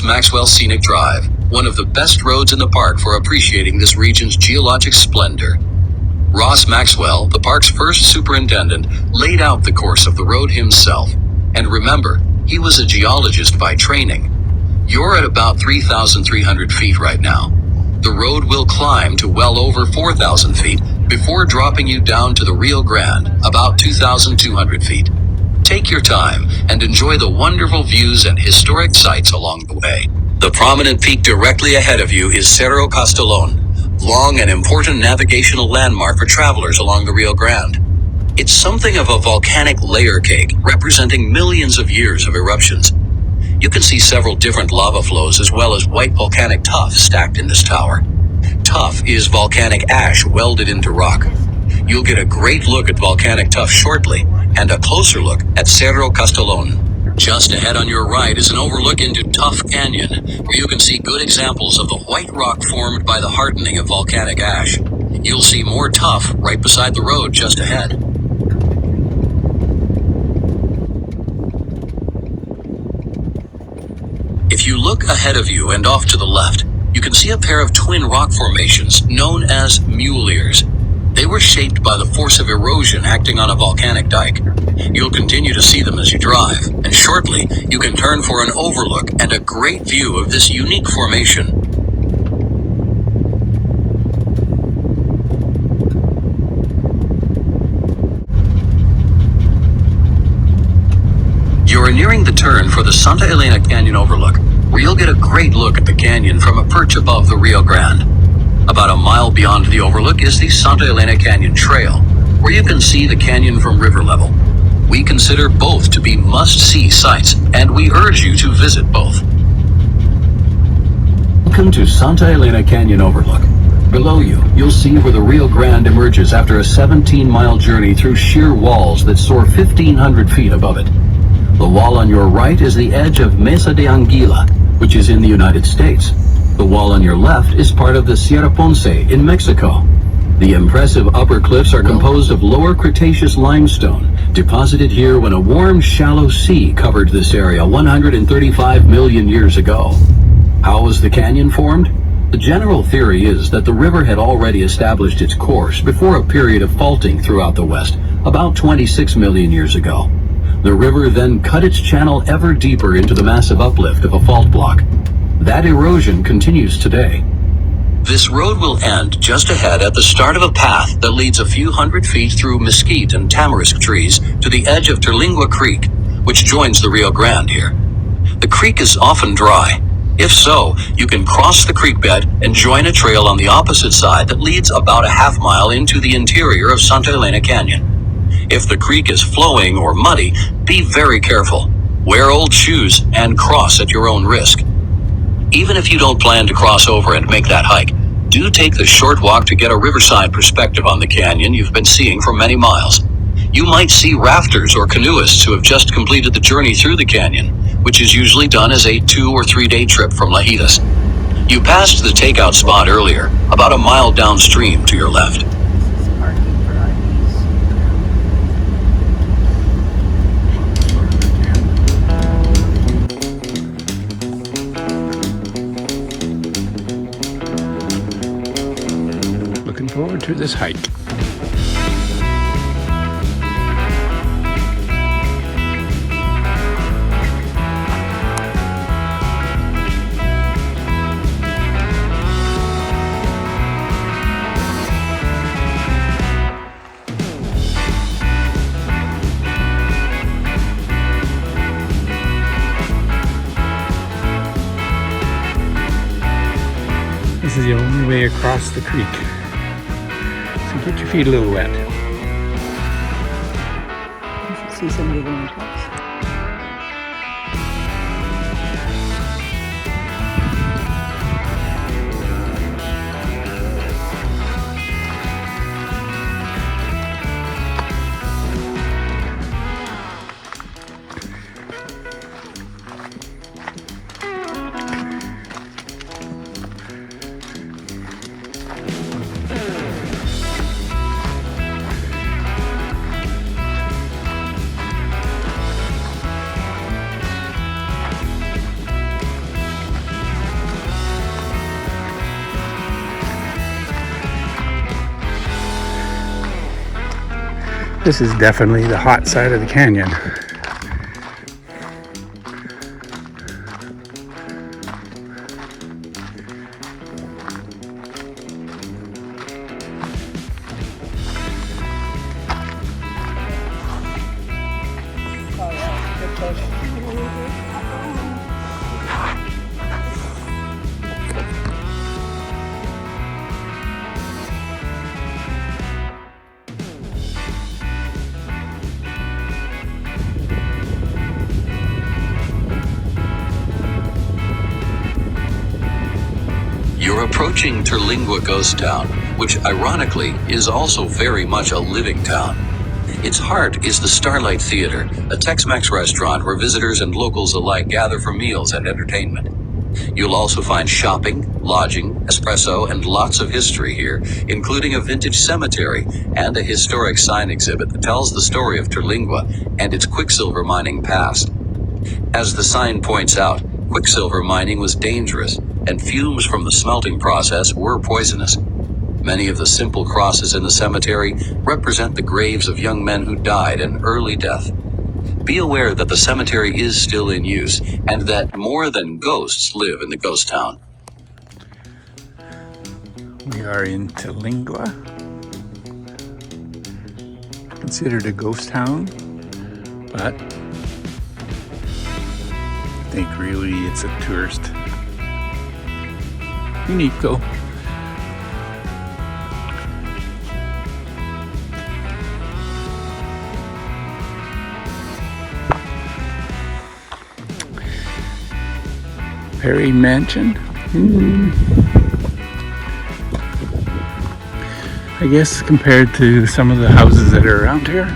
Maxwell Scenic Drive, one of the best roads in the park for appreciating this region's geologic splendor. Ross Maxwell, the park's first superintendent, laid out the course of the road himself. And remember, he was a geologist by training. You're at about 3,300 feet right now. The road will climb to well over 4,000 feet before dropping you down to the Rio Grande, about 2,200 feet. Take your time and enjoy the wonderful views and historic sights along the way. The prominent peak directly ahead of you is Cerro Castellón, long and important navigational landmark for travelers along the Rio Grande. It's something of a volcanic layer cake representing millions of years of eruptions. You can see several different lava flows as well as white volcanic tuff stacked in this tower. Tuff is volcanic ash welded into rock. You'll get a great look at volcanic tuff shortly, and a closer look at Cerro Castellón. Just ahead on your right is an overlook into Tuff Canyon, where you can see good examples of the white rock formed by the hardening of volcanic ash. You'll see more tuff right beside the road just ahead. If you look ahead of you and off to the left, you can see a pair of twin rock formations known as mule ears. They were shaped by the force of erosion acting on a volcanic dike. You'll continue to see them as you drive, and shortly you can turn for an overlook and a great view of this unique formation. You're nearing the turn for the Santa Elena Canyon overlook, where you'll get a great look at the canyon from a perch above the Rio Grande. About a mile beyond the overlook is the Santa Elena Canyon Trail, where you can see the canyon from river level. We consider both to be must-see sites, and we urge you to visit both. Welcome to Santa Elena Canyon Overlook. Below you, you'll see where the Rio Grande emerges after a 17-mile journey through sheer walls that soar 1,500 feet above it. The wall on your right is the edge of Mesa de Anguila, which is in the United States. The wall on your left is part of the Sierra Ponce in Mexico. The impressive upper cliffs are composed of lower Cretaceous limestone, deposited here when a warm, shallow sea covered this area 135 million years ago. How was the canyon formed? The general theory is that the river had already established its course before a period of faulting throughout the West, about 26 million years ago. The river then cut its channel ever deeper into the massive uplift of a fault block. That erosion continues today. This road will end just ahead at the start of a path that leads a few hundred feet through mesquite and tamarisk trees to the edge of Terlingua Creek, which joins the Rio Grande here. The creek is often dry. If so, you can cross the creek bed and join a trail on the opposite side that leads about a half mile into the interior of Santa Elena Canyon. If the creek is flowing or muddy, be very careful. Wear old shoes and cross at your own risk. Even if you don't plan to cross over and make that hike, do take the short walk to get a riverside perspective on the canyon you've been seeing for many miles. You might see rafters or canoeists who have just completed the journey through the canyon, which is usually done as a 2 or 3 day trip from Lajitas. You passed the takeout spot earlier, about a mile downstream to your left. Looking forward to this hike. This is the only way across the creek. So get your feet a little wet. You should see somebody going across. This is definitely the hot side of the canyon. You're approaching Terlingua Ghost Town, which ironically is also very much a living town. Its heart is the Starlight Theater, a Tex-Mex restaurant where visitors and locals alike gather for meals and entertainment. You'll also find shopping, lodging, espresso, and lots of history here, including a vintage cemetery and a historic sign exhibit that tells the story of Terlingua and its quicksilver mining past. As the sign points out, quicksilver mining was dangerous, and fumes from the smelting process were poisonous. Many of the simple crosses in the cemetery represent the graves of young men who died an early death. Be aware that the cemetery is still in use, and that more than ghosts live in the ghost town. We are in Terlingua, considered a ghost town, but I think really it's a tourist. Unique though. Perry Mansion. I guess compared to some of the houses that are around here.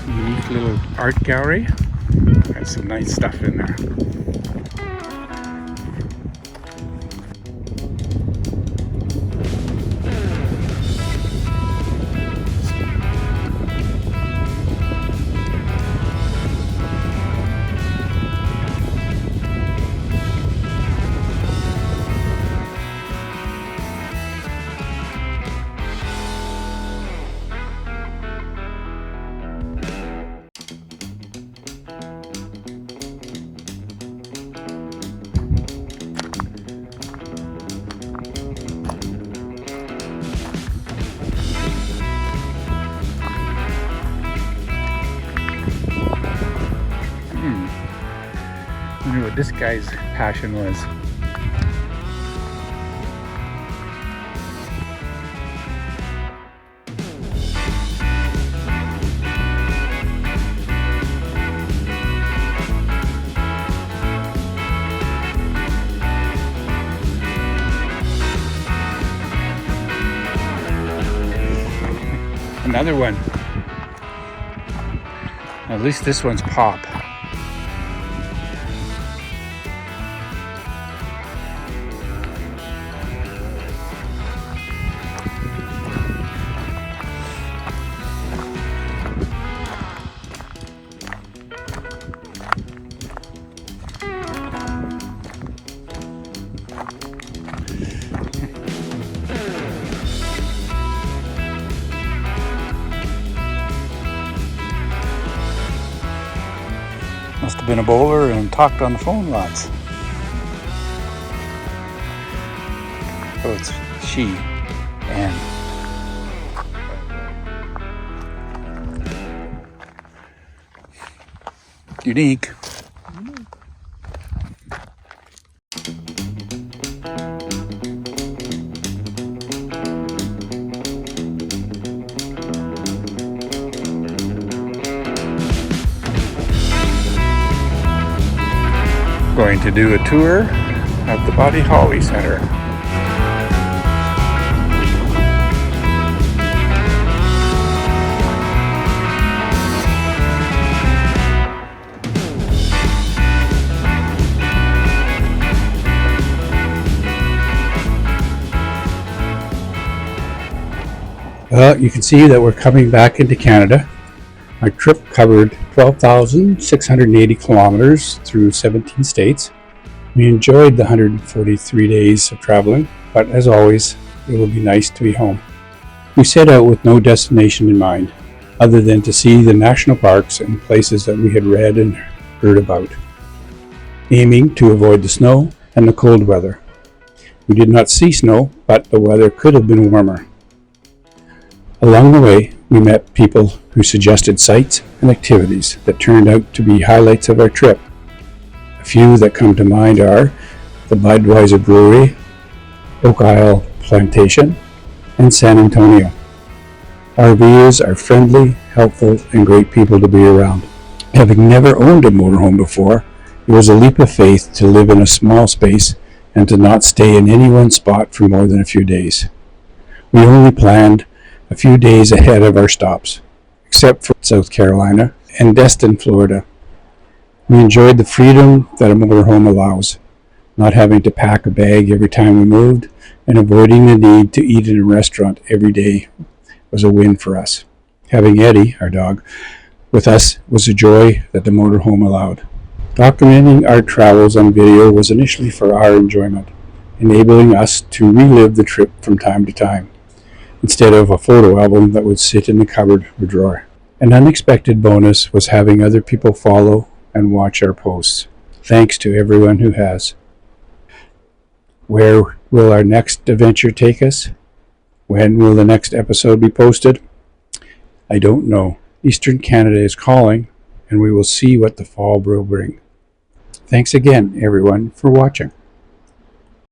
Unique little art gallery. Has some nice stuff in there. I wonder what this guy's passion was. Another one. At least this one's pop. Must have been a bowler and talked on the phone lots. Oh, it's she and unique. Going to do a tour of the Body Holly Center. Well, you can see that we're coming back into Canada. Our trip covered 12,680 kilometers through 17 states. We enjoyed the 143 days of traveling, but as always, it will be nice to be home. We set out with no destination in mind, other than to see the national parks and places that we had read and heard about, aiming to avoid the snow and the cold weather. We did not see snow, but the weather could have been warmer. Along the way, we met people who suggested sites and activities that turned out to be highlights of our trip. A few that come to mind are the Budweiser Brewery, Oak Isle Plantation, and San Antonio. RVers are friendly, helpful, and great people to be around. Having never owned a motorhome before, it was a leap of faith to live in a small space and to not stay in any one spot for more than a few days. We only planned a few days ahead of our stops, except for South Carolina and Destin, Florida. We enjoyed the freedom that a motorhome allows, not having to pack a bag every time we moved, and avoiding the need to eat in a restaurant every day was a win for us. Having Eddie, our dog, with us was a joy that the motorhome allowed. Documenting our travels on video was initially for our enjoyment, enabling us to relive the trip from time to time, instead of a photo album that would sit in the cupboard or drawer. An unexpected bonus was having other people follow and watch our posts. Thanks to everyone who has. Where will our next adventure take us? When will the next episode be posted? I don't know. Eastern Canada is calling, and we will see what the fall will bring. Thanks again, everyone, for watching.